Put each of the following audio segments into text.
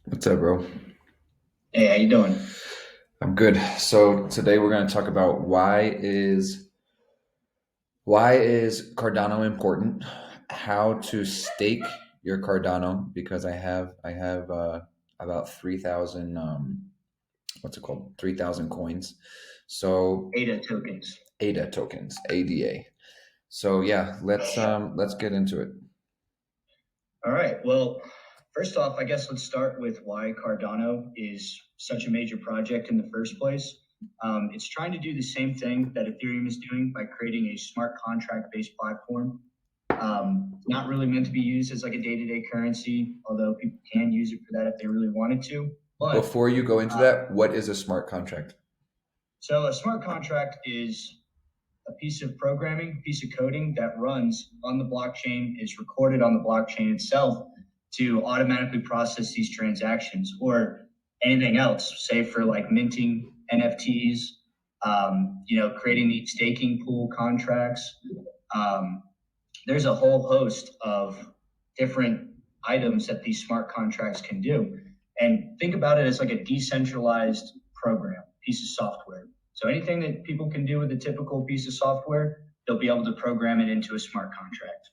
What's up, bro? Hey, how you doing? I'm good. So today we're going to talk about why is Cardano important? How to stake your Cardano because I have about 3,000 what's it called? 3,000 coins. So ADA tokens. ADA tokens, ADA. So yeah, let's get into it. All right. Well, first off, I guess let's start with why Cardano is such a major project in the first place. It's trying to do the same thing that Ethereum is doing by creating a smart contract-based platform. It's not really meant to be used as like a day-to-day currency, although people can use it for that if they really wanted to. But Before you go into uh, that, what is a smart contract? so a smart contract is a piece of programming, piece of coding that runs on the blockchain, is recorded on the blockchain itself to automatically process these transactions or anything else, say for like minting NFTs, creating these staking pool contracts. Um, there's a whole host of different items that these smart contracts can do. And think about it as like a decentralized program, piece of software. So anything that people can do with a typical piece of software, they'll be able to program it into a smart contract.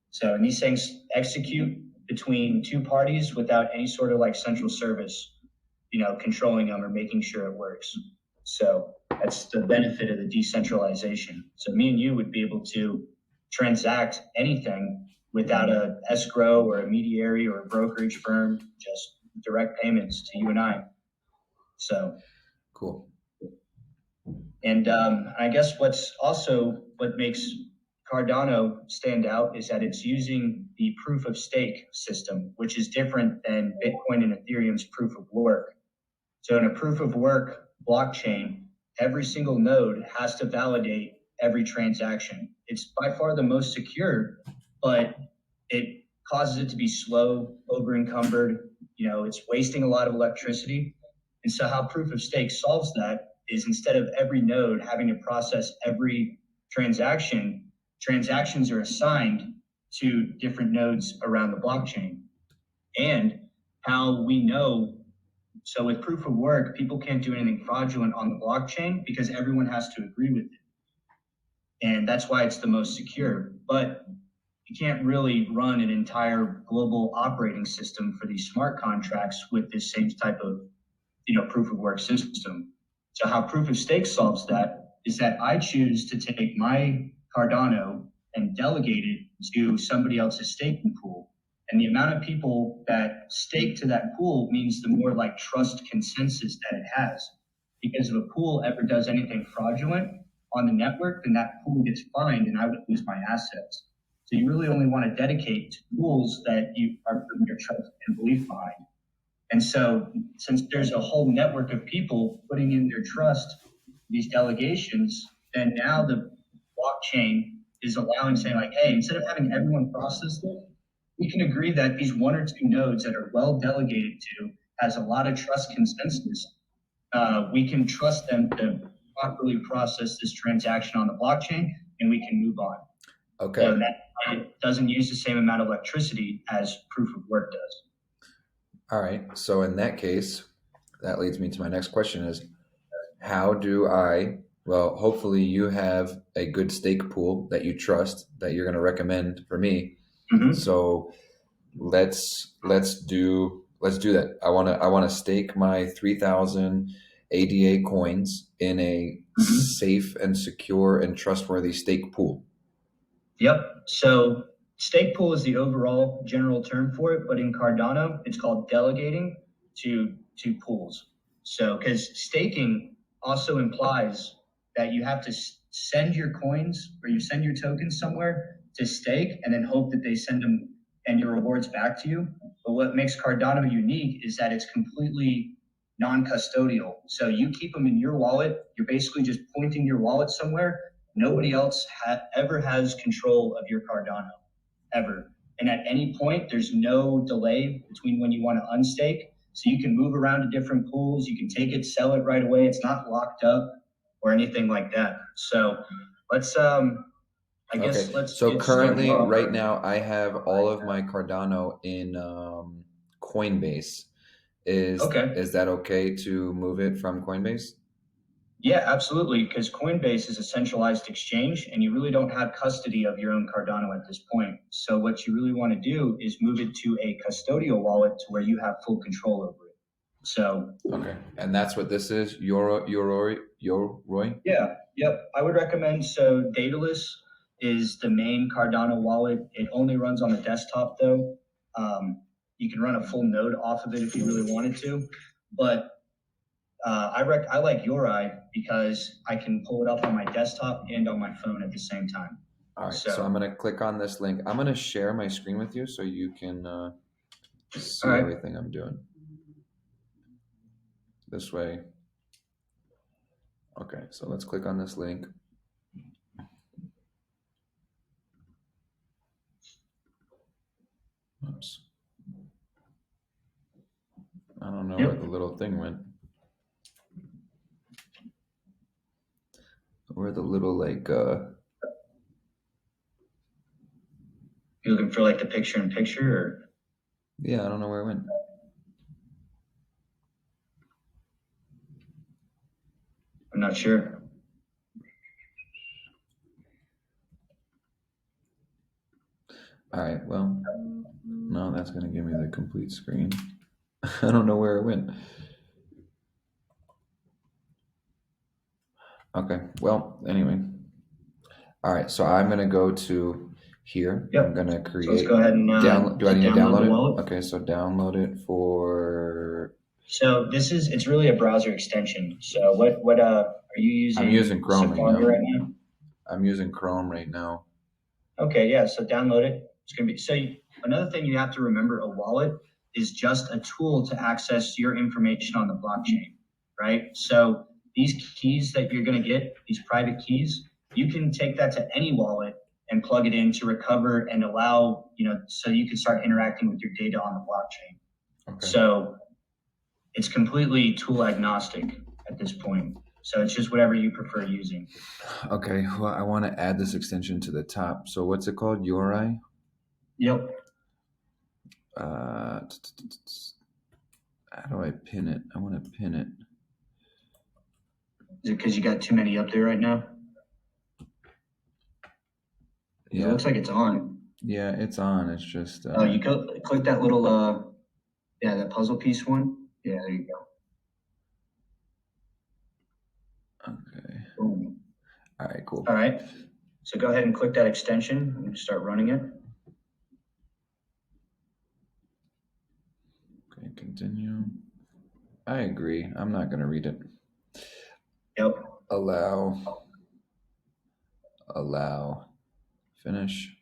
So, and these things execute between two parties without any sort of like central service, controlling them or making sure it works. So that's the benefit of the decentralization. So me and you would be able to transact anything without a escrow or a mediary or a brokerage firm, just direct payments to you and I. So, Cool. and I guess what makes Cardano stand out is that it's using the proof of stake system, which is different than Bitcoin and Ethereum's proof of work. So in a proof of work blockchain, every single node has to validate every transaction. It's by far the most secure, but it causes it to be slow, over encumbered. It's wasting a lot of electricity. And so how proof of stake solves that is instead of every node having to process every transaction, transactions are assigned to different nodes around the blockchain. And how we know so with proof of work, people can't do anything fraudulent on the blockchain because everyone has to agree with it. And that's why it's the most secure. But you can't really run an entire global operating system for these smart contracts with this same type of, proof of work system. So how proof of stake solves that is that I choose to take my Cardano and delegate it to somebody else's staking pool. And the amount of people that stake to that pool means the more like trust consensus that it has. Because if a pool ever does anything fraudulent on the network, then that pool gets fined and I would lose my assets. So you really only want to dedicate to pools that you are putting your trust and belief behind. And so, since there's a whole network of people putting in their trust these delegations, then now the blockchain is allowing saying like, hey, instead of having everyone process this, we can agree that these one or two nodes that are well delegated to has a lot of trust consensus. We can trust them to properly process this transaction on the blockchain, and we can move on. So Okay. that it doesn't use the same amount of electricity as proof of work does. All right. So in that case, that leads me to my next question is how do I, well, hopefully you have a good stake pool that you trust that you're going to recommend for me. Mm-hmm. So let's do that. I want to stake my 3,000 ADA coins in a Mm-hmm. safe and secure and trustworthy stake pool. Yep. So stake pool is the overall general term for it, but in Cardano, it's called delegating to pools. So because staking also implies that you have to send your coins or you send your tokens somewhere to stake and then hope that they send them and your rewards back to you. But what makes Cardano unique is that it's completely non-custodial. So you keep them in your wallet. You're basically just pointing your wallet somewhere. Nobody else ever has control of your Cardano, ever. And at any point, there's no delay between when you want to unstake. So you can move around to different pools. You can take it, sell it right away. It's not locked up or anything like that. So let's, I guess, Okay. let's So get started. currently, right now, I have all of my Cardano in Coinbase. Okay. Is that okay to move it from Coinbase? Yeah, absolutely. Because Coinbase is a centralized exchange and you really don't have custody of your own Cardano at this point. So, what you really want to do is move it to a custodial wallet to where you have full control over it. So, Okay, and that's what this is. Yoroi. yeah, yep. I would recommend so Daedalus is the main Cardano wallet. It only runs on the desktop though. You can run a full node off of it if you really wanted to, but I like Yoroi because I can pull it up on my desktop and on my phone at the same time. All right, So, so I'm gonna click on this link. I'm gonna share my screen with you so you can see all right. everything I'm doing. This way. Okay, so let's click on this link. Oops. I don't know where the little thing went. Where the little like You looking for like the picture in picture or? yeah, I don't know where it went. I'm not sure. All right, well, no, that's gonna give me the complete screen. I don't know where it went. Okay, well, anyway. All right, so I'm gonna go to here. Yep. I'm gonna So let's create. go ahead and Do I need to download download the it? wallet. Okay, so download it for. So it's really a browser extension. So what are you using? I'm using Chrome Safari right now. I'm using Chrome right now. Okay, yeah. So download it. It's gonna be another thing you have to remember: a wallet is just a tool to access your information on the blockchain, right? So these keys that you're gonna get, these private keys, you can take that to any wallet and plug it in to recover and allow so you can start interacting with your data on the blockchain. Okay. So it's completely tool agnostic at this point. So it's just whatever you prefer using. Okay, well, I want to add this extension to the top. So what's it called? Yoroi? Yep. How do I pin it? I want to pin it. Is it because you got too many up there right now? Yeah. It looks like it's on. Yeah, it's on. It's just. You click that little, that puzzle piece one. Yeah, there you go. Okay. Boom. All right, cool. All right. So go ahead and click that extension and start running it. Okay, continue. I agree. I'm not going to read it. Yep. Allow. Finish.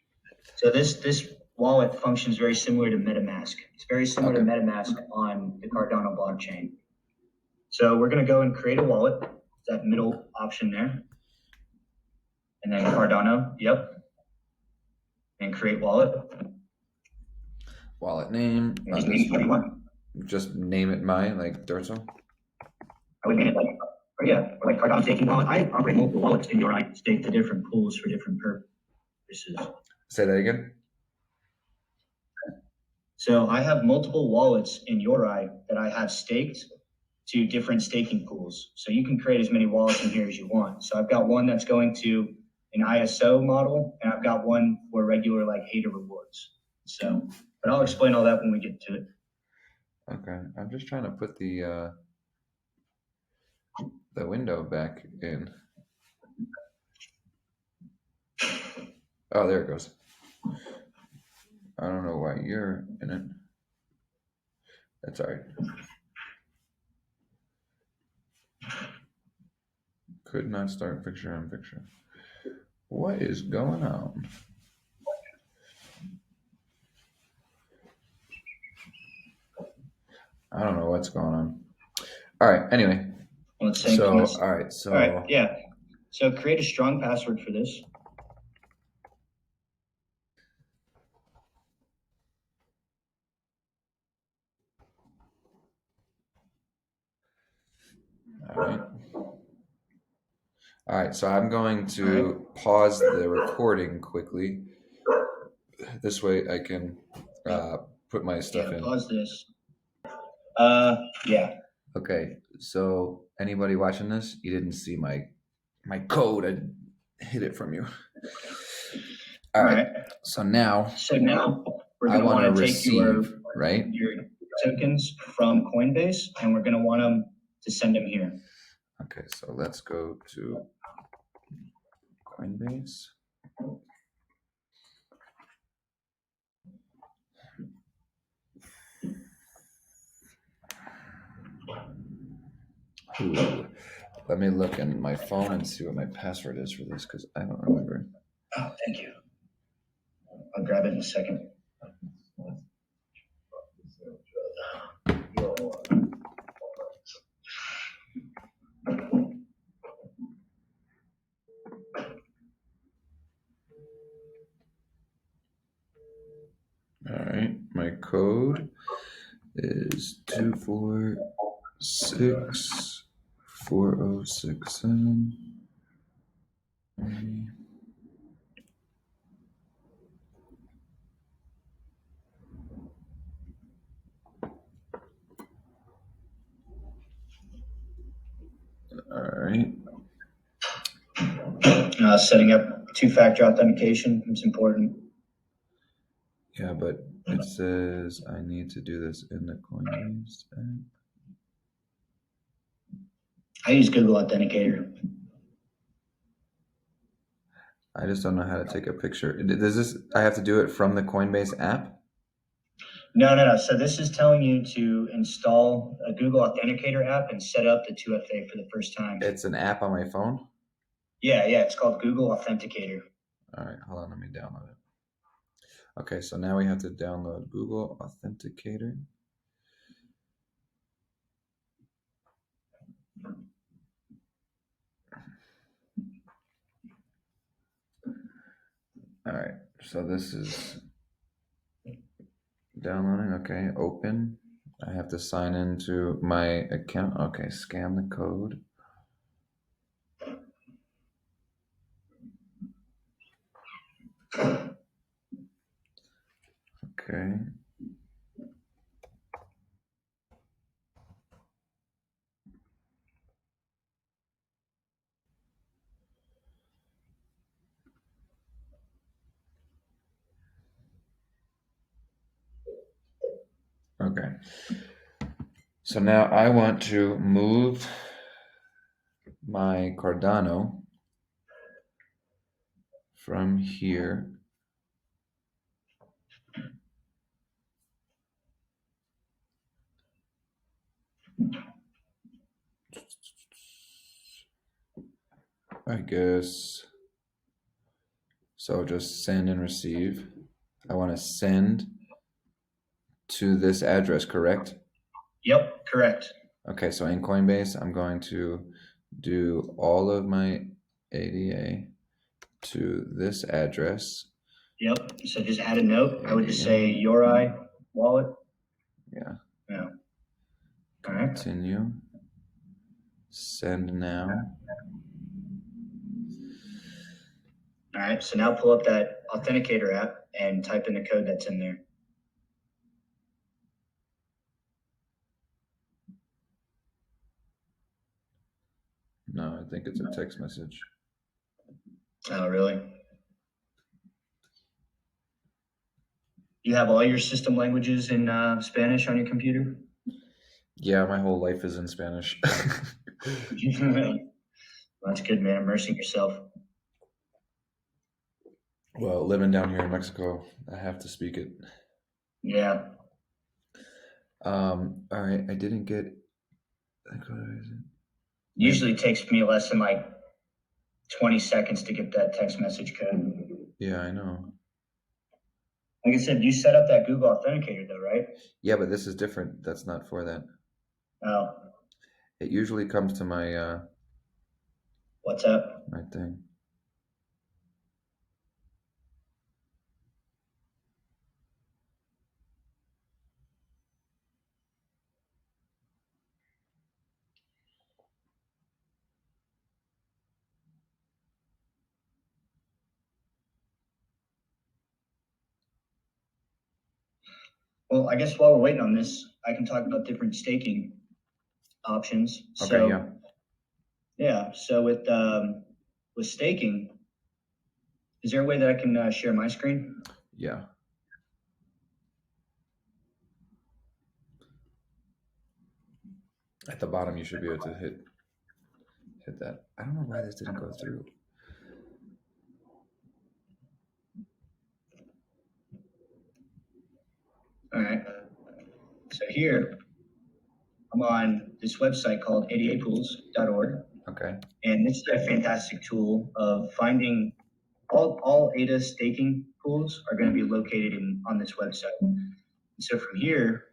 So this wallet functions very similar to MetaMask. It's very similar to MetaMask on the Cardano blockchain. So we're going to go and create a wallet. That middle option there. And then Cardano. Yep. And create wallet. Wallet name. Just name it what you want. Just name it like Durso. I would name it like Cardano Staking wallet. I operate multiple wallets in Yoroi, stake to different pools for different purposes. Say that again. So I have multiple wallets in Yoroi that I have staked to different staking pools. So you can create as many wallets in here as you want. So I've got one that's going to an ISO model, and I've got one for regular like hater rewards. So, but I'll explain all that when we get to it. Okay, I'm just trying to put the window back in. Oh, there it goes. I don't know why you're in it. That's all right. Could not start picture on picture. What is going on? I don't know what's going on. All right. Anyway. All right. Yeah. So create a strong password for this. All right, so I'm going to pause the recording quickly. This way I can put my stuff in. Pause this. Yeah. Okay, so anybody watching this, you didn't see my code. I hid it from you. All All right. right. So now So now we're I going to want to want to take receive, right? your tokens from Coinbase, and we're going to want them to send them here. Okay, so let's go to Coinbase. Ooh. Let me look in my phone and see what my password is for this because I don't remember. Oh, thank you. I'll grab it in a second. All right, my code is 2464067. All right. Setting up two-factor authentication is important. Yeah, but it says I need to do this in the Coinbase app. I use Google Authenticator. I just don't know how to take a picture. Does this? I have to do it from the Coinbase app? No. So this is telling you to install a Google Authenticator app and set up the 2FA for the first time. It's an app on my phone? Yeah. It's called Google Authenticator. All right, hold on. Let me download it. Okay, so now we have to download Google Authenticator. All right, so this is downloading. Okay, open. I have to sign into my account. Okay, scan the code. Okay. Okay. So now I want to move my Cardano from here. I guess. So just send and receive. I want to send to this address, correct? Yep, correct. Okay, so in Coinbase, I'm going to do all of my ADA to this address. Yep. So just add a note. I would just say Yoroi wallet. Yeah. Yeah. All right. Continue. Send now. All right. So now pull up that Authenticator app and type in the code that's in there. No, I think it's a text message. Oh, really? You have all your system languages in Spanish on your computer? Yeah, my whole life is in Spanish. Well, that's good, man. Immersing yourself. Well, living down here in Mexico, I have to speak it. Yeah. All right, I didn't get. Usually it takes me less than like 20 seconds to get that text message code. Yeah, I know. Like I said, you set up that Google Authenticator though, right? Yeah, but this is different. That's not for that. Oh, It usually comes to my what's up? my thing. Well, I guess while we're waiting on this, I can talk about different staking options. Okay, yeah. So with staking, is there a way that I can share my screen? Yeah. At the bottom, you should be able to hit that. I don't know why this didn't go through. All right. So here, I'm on this website called 88pools.org. Okay. And this is a fantastic tool of finding all ADA staking pools are going to be located on this website. So from here,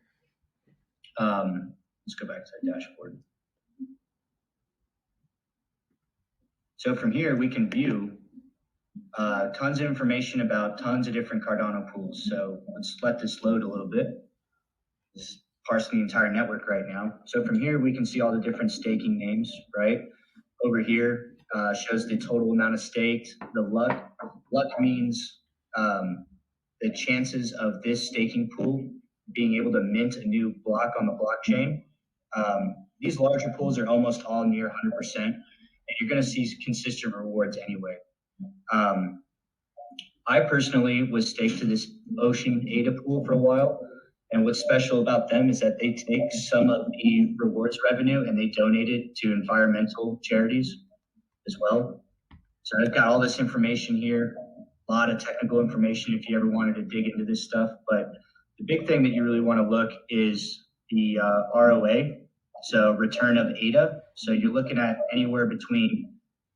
let's go back to the dashboard. So from here, we can view tons of information about tons of different Cardano pools. So let's let this load a little bit. This is parsing the entire network right now. So from here, we can see all the different staking names, right? Over here shows the total amount of staked. The luck means the chances of this staking pool being able to mint a new block on the blockchain. These larger pools are almost all near 100%, and you're going to see consistent rewards anyway. I personally was staked to this Ocean ADA pool for a while, and what's special about them is that they take some of the rewards revenue and they donate it to environmental charities as well. So I've got all this information here, a lot of technical information if you ever wanted to dig into this stuff. But the big thing that you really want to look is the ROA, so return of ADA. So you're looking at anywhere between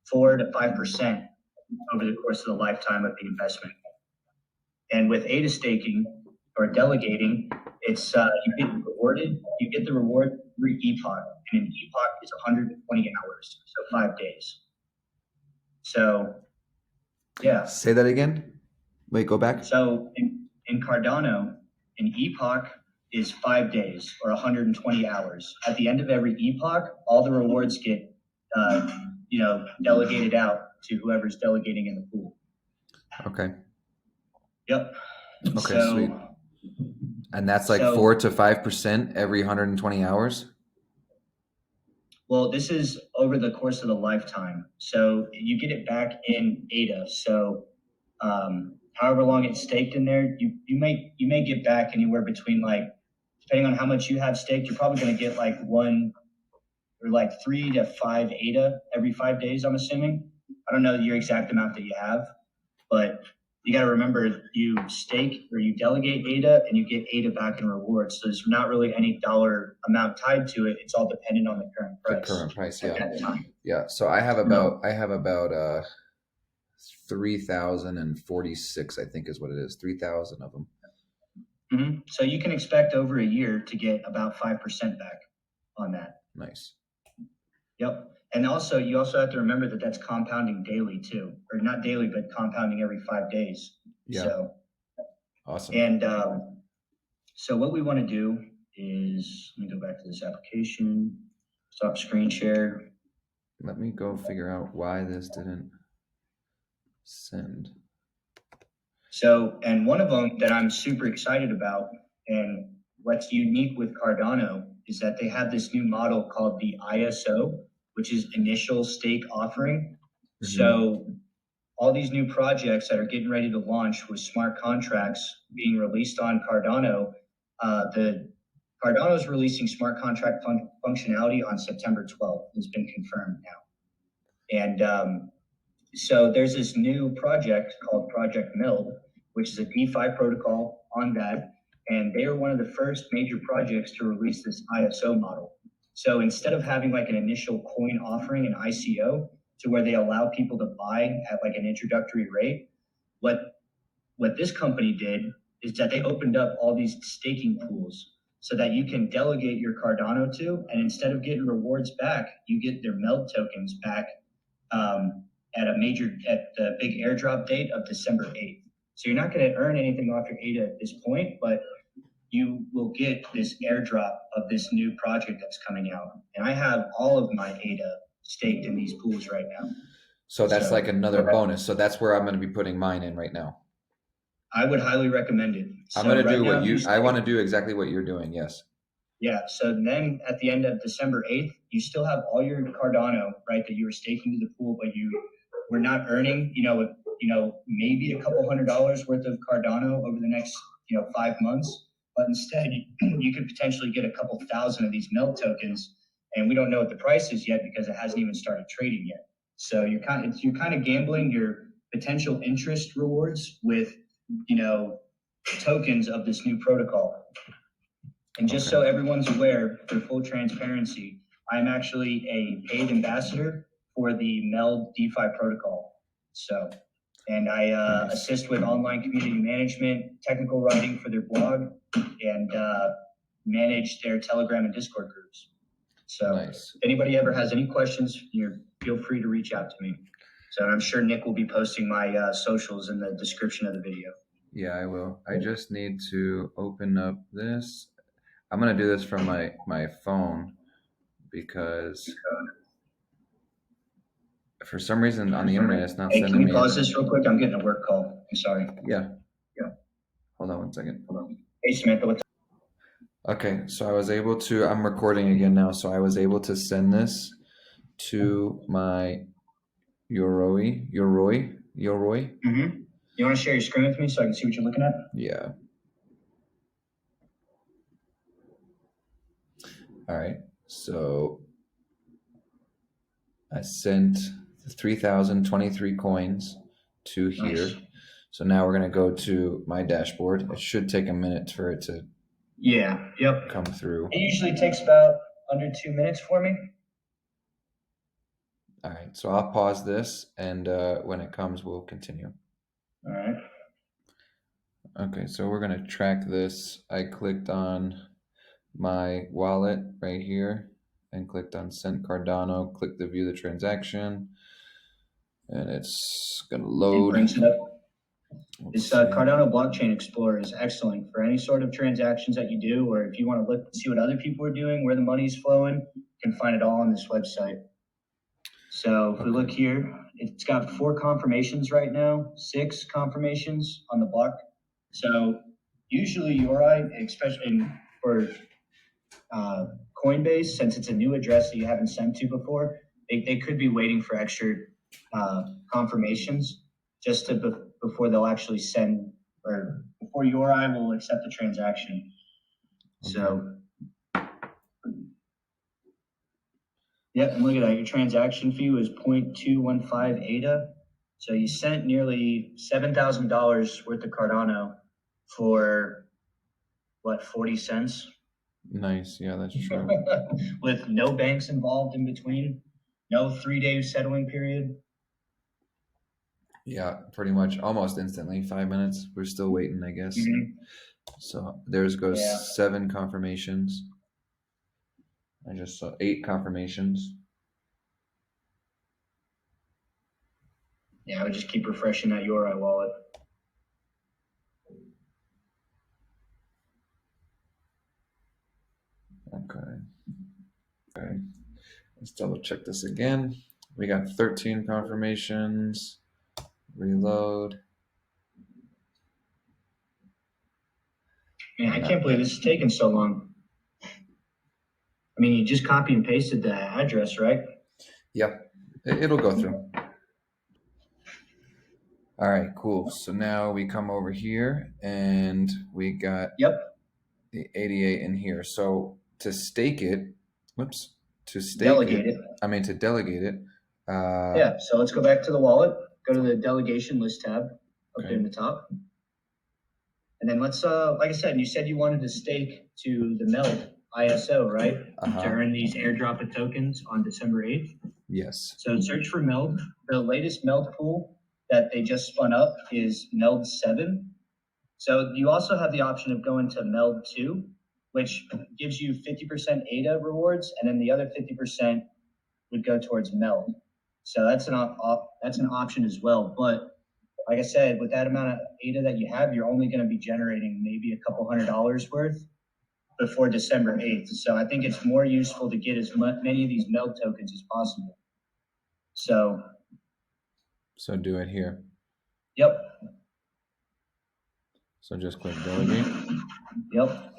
4 to 5% over the course of the lifetime of the investment. And with ADA staking or delegating, it's you get rewarded. You get the reward every epoch, and an epoch is 120 hours, so 5 days. So, yeah. Say that again. Wait, go back. So in Cardano, an epoch is 5 days or 120 hours. At the end of every epoch, all the rewards get, delegated out to whoever's delegating in the pool. Okay. Yep. Okay, sweet. And that's like 4 to 5% every 120 hours? Well, this is over the course of the lifetime. So you get it back in ADA. So however long it's staked in there, you may get back anywhere between, like, depending on how much you have staked, you're probably going to get like 1 or like 3 to 5 ADA every 5 days, I'm assuming. I don't know your exact amount that you have, but you got to remember you stake or you delegate ADA and you get ADA back in rewards. So there's not really any dollar amount tied to it. It's all dependent on the current price. The current price, yeah. Yeah. So I have about 3,046, I think is what it is. 3,000 of them. Mm-hmm. So you can expect over a year to get about 5% back on that. Nice. Yep. And also, you also have to remember that that's compounding daily too, or not daily, but compounding every 5 days. Yeah. So awesome. And so what we want to do is, let me go back to this application, stop screen share. Let me go figure out why this didn't send. So, and one of them that I'm super excited about, and what's unique with Cardano, is that they have this new model called the ISO, which is Initial Stake Offering. Mm-hmm. So all these new projects that are getting ready to launch with smart contracts being released on Cardano, the Cardano is releasing smart contract functionality on September 12th. It's been confirmed now. And so there's this new project called Project MELD, which is a DeFi protocol on that. And they are one of the first major projects to release this ISO model. So instead of having like an initial coin offering, an ICO, to where they allow people to buy at like an introductory rate, what this company did is that they opened up all these staking pools so that you can delegate your Cardano to, and instead of getting rewards back, you get their MELD tokens back at the big airdrop date of December 8th. So you're not going to earn anything off your ADA at this point, but you will get this airdrop of this new project that's coming out. And I have all of my ADA staked in these pools right now. So that's like another bonus. So that's where I'm going to be putting mine in right now. I would highly recommend it. I'm So gonna right do now, what if you I want stake, to do exactly what you're doing. Yes. yeah. So then at the end of December 8th, you still have all your Cardano, right, that you were staking to the pool, but you were not earning, maybe a couple $100 worth of Cardano over the next, 5 months. But instead, you could potentially get a couple thousand of these MELD tokens, and we don't know what the price is yet because it hasn't even started trading yet. So you're kind of gambling your potential interest rewards with, tokens of this new protocol. And just so everyone's aware, for full transparency, I'm actually a paid ambassador for the MELD DeFi protocol. So, and I assist with online community management, technical writing for their blog, and manage their Telegram and Discord groups. So, Nice. if anybody ever has any questions, feel free to reach out to me. So, I'm sure Nick will be posting my socials in the description of the video. Yeah, I will. I just need to open up this. I'm gonna do this from my phone because for some reason on the internet it's not Hey, sending can me. we pause this real quick? I'm getting a work call. I'm sorry. Yeah. Yeah. Hold on one second. Hold on. Hey, Samantha, what's Okay, so I was able to. I'm recording again now, so I was able to send this to my Yoroi. Mm-hmm. You want to share your screen with me so I can see what you're looking at? Yeah. All right. So I sent 3,023 coins to here. Nice. So now we're gonna go to my dashboard. It should take a minute for it to Yep. come through. It usually takes about under 2 minutes for me. All right. So I'll pause this, and when it comes, we'll continue. All right. Okay. So we're gonna track this. I clicked on my wallet right here and clicked on Send Cardano. Click to view the transaction, and it's gonna load. It brings it up. This Cardano Blockchain Explorer is excellent for any sort of transactions that you do, or if you want to look and see what other people are doing, where the money's flowing, you can find it all on this website. So if we look here, it's got 4 confirmations right now, 6 confirmations on the block. So usually Yoroi, especially for Coinbase, since it's a new address that you haven't sent to before, they could be waiting for extra confirmations just to before they'll actually send, or before Yoroi will accept the transaction. Okay. So, yep, and look at that. Your transaction fee was 0.215 ADA. So you sent nearly $7,000 worth of Cardano for what, 40 cents? Nice. Yeah, that's true. With no banks involved in between, no 3-day settling period. Yeah, pretty much almost instantly. 5 minutes. We're still waiting, I guess. Mm-hmm. So there's goes 7 confirmations. I just saw 8 confirmations. Yeah, I would just keep refreshing that Yoroi wallet. Okay. Let's double check this again. We got 13 confirmations. Reload. Man, I can't believe this is taking so long. I mean, you just copy and pasted the address, right? Yep. It'll go through. All right, cool. So now we come over here and we got the 88 in here. So to stake it, to delegate it. So let's go back to the wallet. Go to the delegation list tab up there in the top. And then let's, like I said, you said you wanted to stake to the MELD ISO, right? To earn these airdrop of tokens on December 8th. Yes. So search for MELD. The latest MELD pool that they just spun up is MELD 7. So you also have the option of going to MELD 2, which gives you 50% ADA rewards, and then the other 50% would go towards MELD. So that's an option as well. But like I said, with that amount of ADA that you have, you're only going to be generating maybe a couple $100 worth before December 8th. So I think it's more useful to get as many of these MELD tokens as possible. So do it here. Yep. So just click delegate. Yep.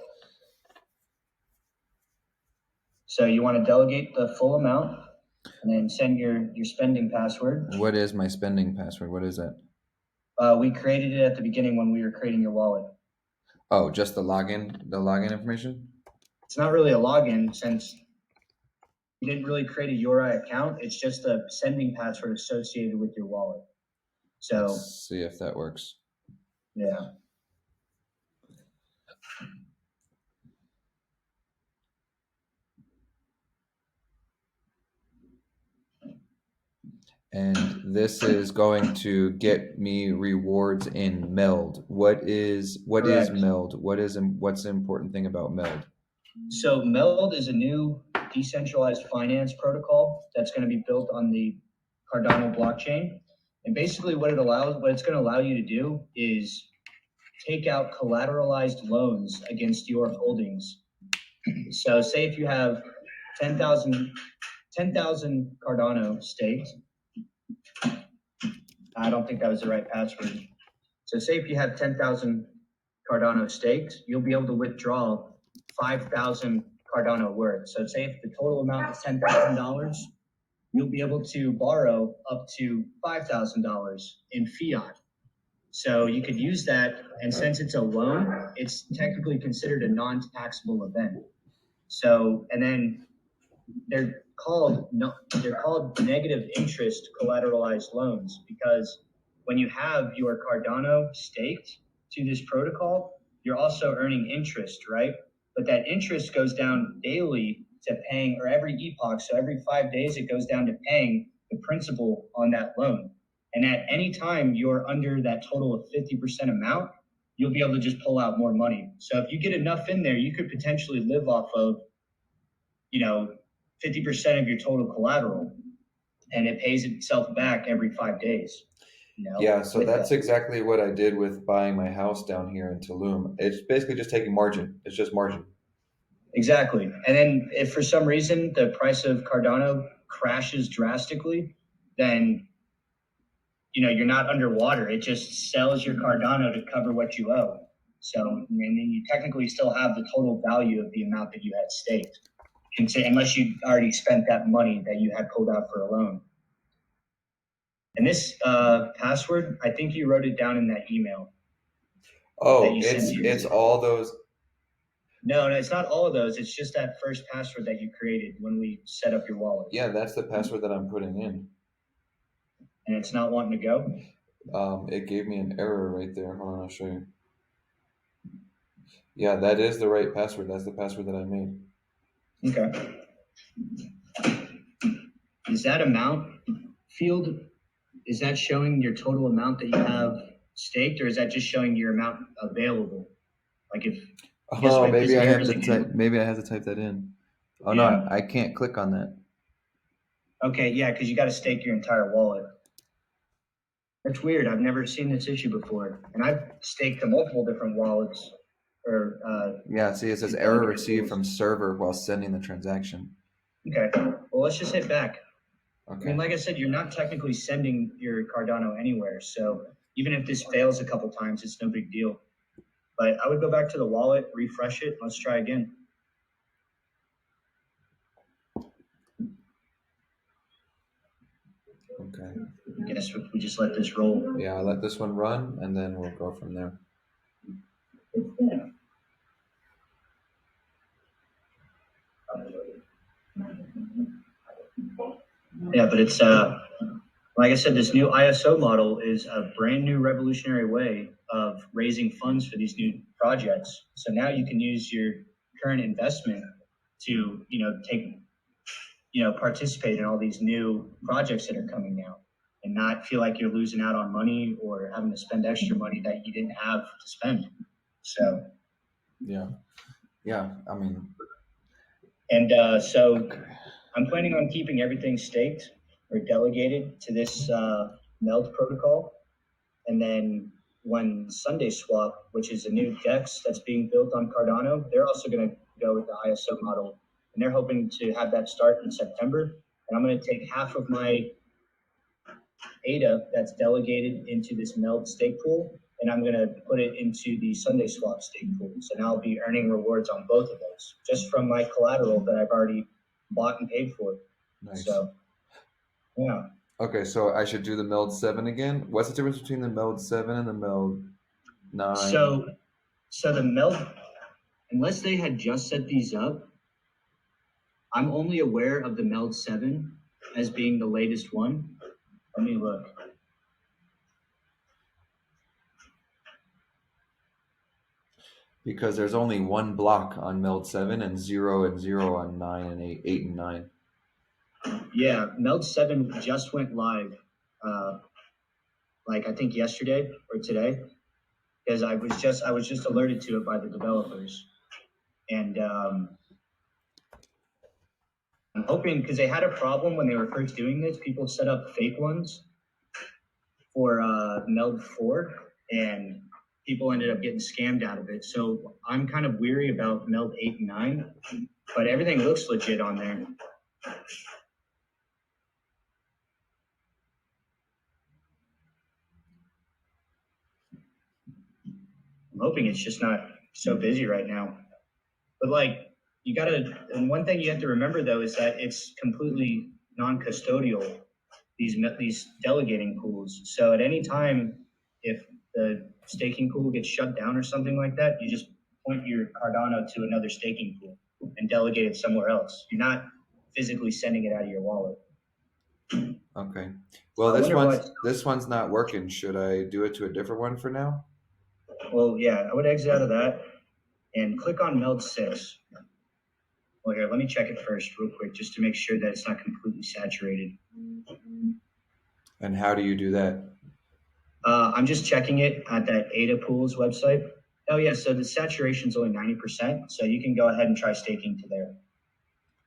So you want to delegate the full amount and then send your spending password. What is my spending password? What is that? We created it at the beginning when we were creating your wallet. Oh, just the login information? It's not really a login since you didn't really create a Yoroi account. It's just a sending password associated with your wallet. So let's see if that works. Yeah. And this is going to get me rewards in MELD. What is MELD? What's the important thing about MELD? So MELD is a new decentralized finance protocol that's going to be built on the Cardano blockchain. And basically what it's going to allow you to do is take out collateralized loans against your holdings. So say if you have 10,000 Cardano staked. I don't think that was the right password. So say if you have 10,000 Cardano staked, you'll be able to withdraw 5,000 Cardano worth. So say if the total amount is $10,000, you'll be able to borrow up to $5,000 in fiat. So you could use that, and since it's a loan, it's technically considered a non-taxable event. So, and then they're called negative interest collateralized loans because when you have your Cardano staked to this protocol, you're also earning interest, right? But that interest goes down daily to paying, or every epoch. So every 5 days, it goes down to paying the principal on that loan. And at any time you're under that total of 50% amount, you'll be able to just pull out more money. So if you get enough in there, you could potentially live off of, 50% of your total collateral, and it pays itself back every 5 days. Yeah, so that's exactly what I did with buying my house down here in Tulum. It's basically just taking margin. It's just margin. Exactly. And then if for some reason the price of Cardano crashes drastically, then you're not underwater. It just sells your Cardano to cover what you owe. So, and then you technically still have the total value of the amount that you had staked, unless you already spent that money that you had pulled out for a loan. And this password, I think you wrote it down in that email. Oh, it's all those. No, it's not all of those. It's just that first password that you created when we set up your wallet. Yeah, that's the password that I'm putting in. And it's not wanting to go? It gave me an error right there. Hold on, I'll show you. Yeah, that is the right password. That's the password that I made. Okay. Is that amount field, is that showing your total amount that you have staked, or is that just showing your amount available? Like if maybe I have to type that in. Oh yeah. No, I can't click on that. Okay, yeah, because you got to stake your entire wallet. That's weird. I've never seen this issue before, and I've staked to multiple different wallets. Yeah, see, it says error received from server while sending the transaction. Okay, well, let's just hit back. Okay. I mean, like I said, you're not technically sending your Cardano anywhere, so even if this fails a couple times, it's no big deal. But I would go back to the wallet, refresh it. Let's try again. Okay. I guess we just let this roll. Yeah, I'll let this one run, and then we'll go from there. Yeah, but it's like I said, this new ISO model is a brand new revolutionary way of raising funds for these new projects. So now you can use your current investment to, participate in all these new projects that are coming out and not feel like you're losing out on money or having to spend extra money that you didn't have to spend. So, yeah, I mean, and so I'm planning on keeping everything staked or delegated to this MELD protocol. And then when Sunday Swap, which is a new DEX that's being built on Cardano, they're also going to go with the ISO model. And they're hoping to have that start in September. And I'm going to take half of my ADA that's delegated into this MELD stake pool. and I'm going to put it into the Sunday Swap stake pools, and I'll be earning rewards on both of those just from my collateral that I've already bought and paid for. Nice. So, yeah. Okay, so I should do the MELD 7 again. What's the difference between the MELD 7 and the MELD 9? So the MELD, unless they had just set these up, I'm only aware of the MELD 7 as being the latest one. Let me look. Because there's only one block on MELD 7 and 0 on 9 and 8 and 9. Yeah, MELD 7 just went live, like I think yesterday or today, because I was just alerted to it by the developers, and I'm hoping, because they had a problem when they were first doing this. People set up fake ones for MELD 4, and people ended up getting scammed out of it. So I'm kind of weary about MELD 8 and 9, but everything looks legit on there. I'm hoping it's just not so busy right now. But like, you gotta, and one thing you have to remember though is that it's completely non-custodial, these delegating pools. So at any time, if the staking pool gets shut down or something like that, you just point your Cardano to another staking pool and delegate it somewhere else. You're not physically sending it out of your wallet. Okay. Well, this one's not working. Should I do it to a different one for now? Well, yeah, I would exit out of that and click on MELD 6. Well, here, let me check it first real quick just to make sure that it's not completely saturated. And how do you do that? I'm just checking it at that ADA Pools website. Oh, yeah, so the saturation is only 90%, so you can go ahead and try staking to there.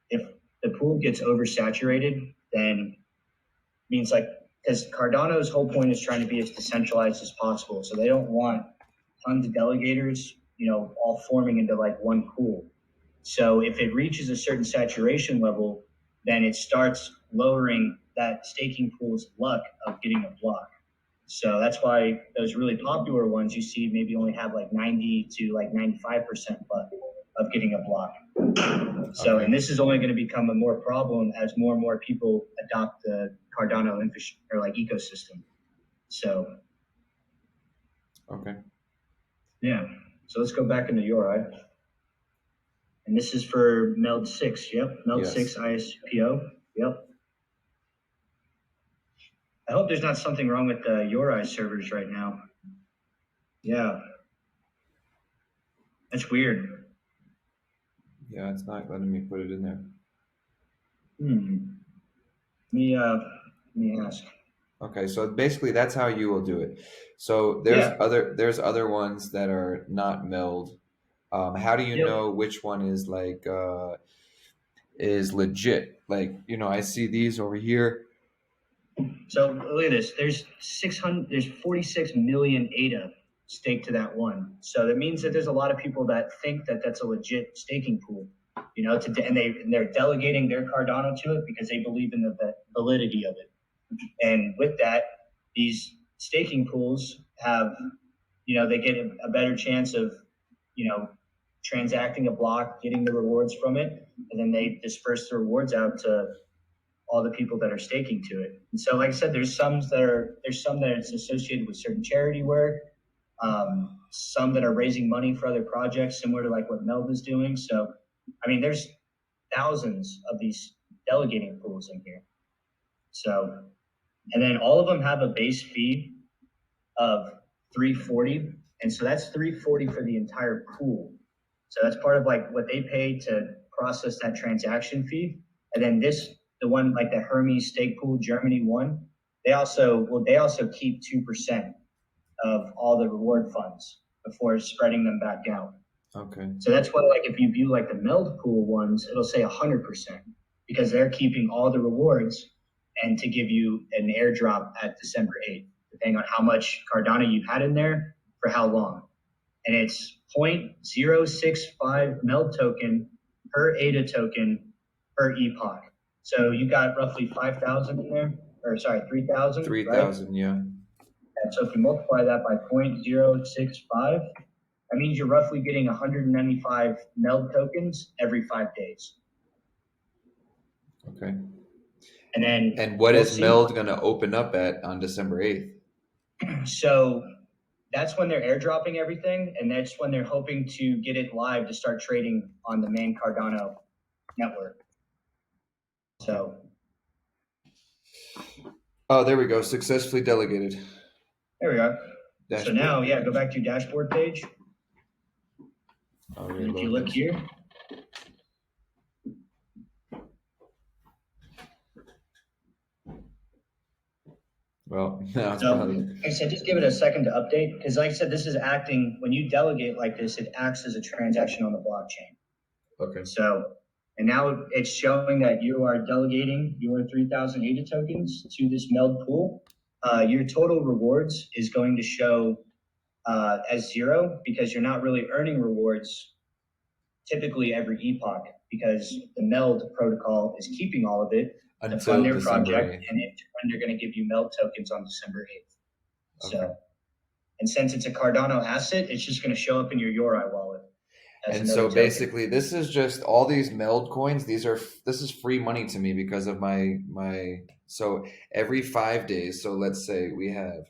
If the pool gets oversaturated, then means like, because Cardano's whole point is trying to be as decentralized as possible, so they don't want tons of delegators, all forming into like one pool. So if it reaches a certain saturation level, then it starts lowering that staking pool's luck of getting a block. So that's why those really popular ones you see maybe only have like 90 to like 95% luck of getting a block. So, and this is only going to become a more problem as more and more people adopt the Cardano infrastructure or like ecosystem. So, okay. Yeah. So let's go back into Yoroi. And this is for MELD 6. Yep. MELD 6 ISPO. Yep. I hope there's not something wrong with the Yoroi servers right now. Yeah. That's weird. Yeah, it's not letting me put it in there. Let me ask. Okay, so basically that's how you will do it. So there's other ones that are not MELD. How do you know which one is like is legit? Like, I see these over here. So look at this. There's 46 million ADA staked to that one. So that means that there's a lot of people that think that that's a legit staking pool, and they're delegating their Cardano to it because they believe in the validity of it. And with that, these staking pools have, they get a better chance of, transacting a block, getting the rewards from it, and then they disperse the rewards out to all the people that are staking to it. And so, like I said, there's some that it's associated with certain charity work, some that are raising money for other projects, similar to like what MELD is doing. So, I mean, there's thousands of these delegating pools in here. So, and then all of them have a base fee of 340, and so that's 340 for the entire pool. So that's part of like what they pay to process that transaction fee. And then the one like the Hermes stake pool Germany one, they also keep 2% of all the reward funds before spreading them back out. Okay. So that's why, like, if you view like the MELD pool ones, it'll say 100% because they're keeping all the rewards and to give you an airdrop at December 8th, depending on how much Cardano you've had in there for how long. And it's 0.065 MELD token per ADA token per epoch. So you got roughly 5,000 in there, or sorry, 3,000. 3,000, right? Yeah. And so if you multiply that by 0.065, that means you're roughly getting 195 MELD tokens every 5 days. Okay. And then And what is MELD going to open up at on December 8th? So that's when they're airdropping everything, and that's when they're hoping to get it live to start trading on the main Cardano network. So. Oh, there we go. Successfully delegated. There we are. Dashboard. So now, yeah, go back to your dashboard page. And if you look here. Well, no, it's so, probably... like I said, just give it a second to update, because like I said, this is acting, when you delegate like this, it acts as a transaction on the blockchain. Okay. So, and now it's showing that you are delegating your 3,000 ADA tokens to this MELD pool. Your total rewards is going to show as 0, because you're not really earning rewards typically every epoch, because the MELD protocol is keeping all of it to fund their project, and in turn they're going to give you MELD tokens on December 8th. Okay. So, and since it's a Cardano asset, it's just going to show up in your Yoroi wallet. And so basically, this is just all these MELD coins. This is free money to me because of my. So every 5 days. So let's say we have.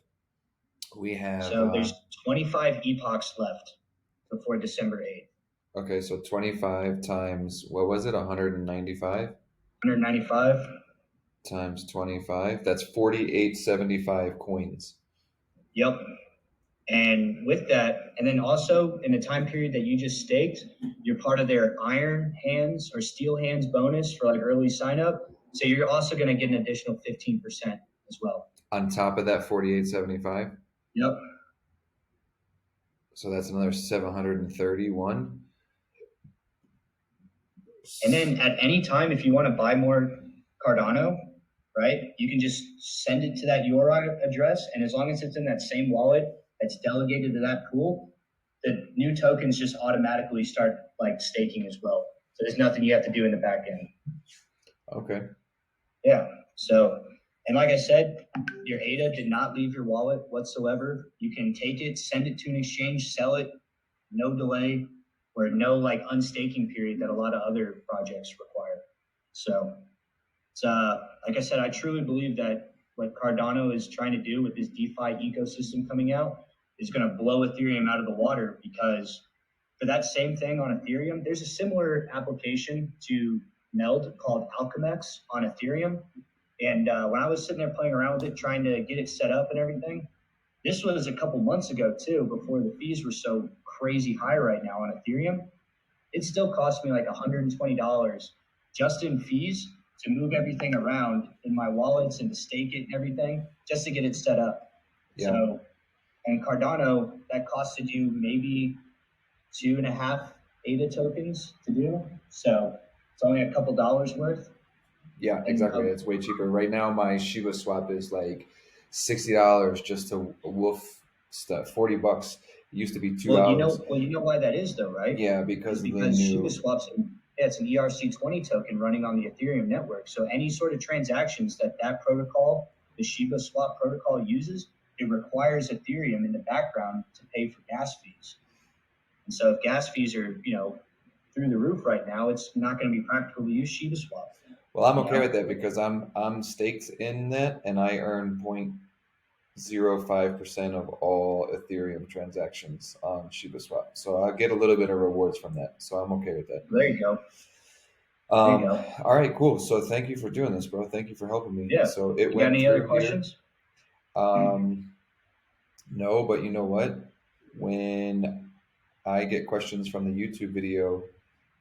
So there's 25 epochs left before December 8th. Okay, so 25 times, what was it? 195. 195 times 25. That's 4875 coins. Yep. And with that, and then also in the time period that you just staked, you're part of their iron hands or steel hands bonus for like early sign up. So you're also going to get an additional 15% as well. On top of that 4875? Yep. So that's another 731. And then at any time, if you want to buy more Cardano, right, you can just send it to that Yoroi address. And as long as it's in that same wallet that's delegated to that pool, the new tokens just automatically start like staking as well. So there's nothing you have to do in the back end. Okay. Yeah. So, and like I said, your ADA did not leave your wallet whatsoever. You can take it, send it to an exchange, sell it, no delay, or no like unstaking period that a lot of other projects require. So it's like I said, I truly believe that what Cardano is trying to do with this DeFi ecosystem coming out is going to blow Ethereum out of the water, because for that same thing on Ethereum, there's a similar application to MELD called Alchemex on Ethereum. And when I was sitting there playing around with it, trying to get it set up and everything, this was a couple months ago too, before the fees were so crazy high right now on Ethereum. It still cost me like $120 just in fees to move everything around in my wallets and to stake it and everything just to get it set up. Yeah. So, and Cardano, that costed you maybe 2.5 ADA tokens to do. So it's only a couple dollars worth. Yeah, exactly. It's way cheaper. Right now, my Shiba swap is like $60 just to wolf stuff. $40. It used to be $2. You know why that is though, right? Yeah, because Shiba swaps. It's an ERC20 token running on the Ethereum network. So any sort of transactions that protocol, the Shiba swap protocol uses, it requires Ethereum in the background to pay for gas fees. And so if gas fees are, through the roof right now, it's not going to be practical to use Shiba swap. Well, I'm okay with that because I'm staked in that, and I earn 0.05% of all Ethereum transactions on Shiba Swap. So I'll get a little bit of rewards from that. So I'm okay with that. There you go. All right, cool. So thank you for doing this, bro. Thank you for helping me. Yeah. So it you went got any other questions? No, but you know what? When I get questions from the YouTube video,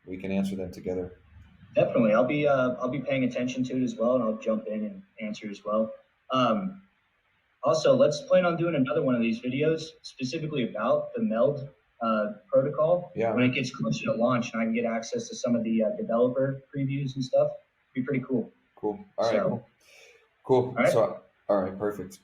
we can answer them together. Definitely. I'll be paying attention to it as well, and I'll jump in and answer as well. Also, let's plan on doing another one of these videos specifically about the MELD protocol. Yeah. When it gets closer to launch and I can get access to some of the developer previews and stuff, it'd be pretty cool. Cool. All right, cool. All right. So, all right, perfect.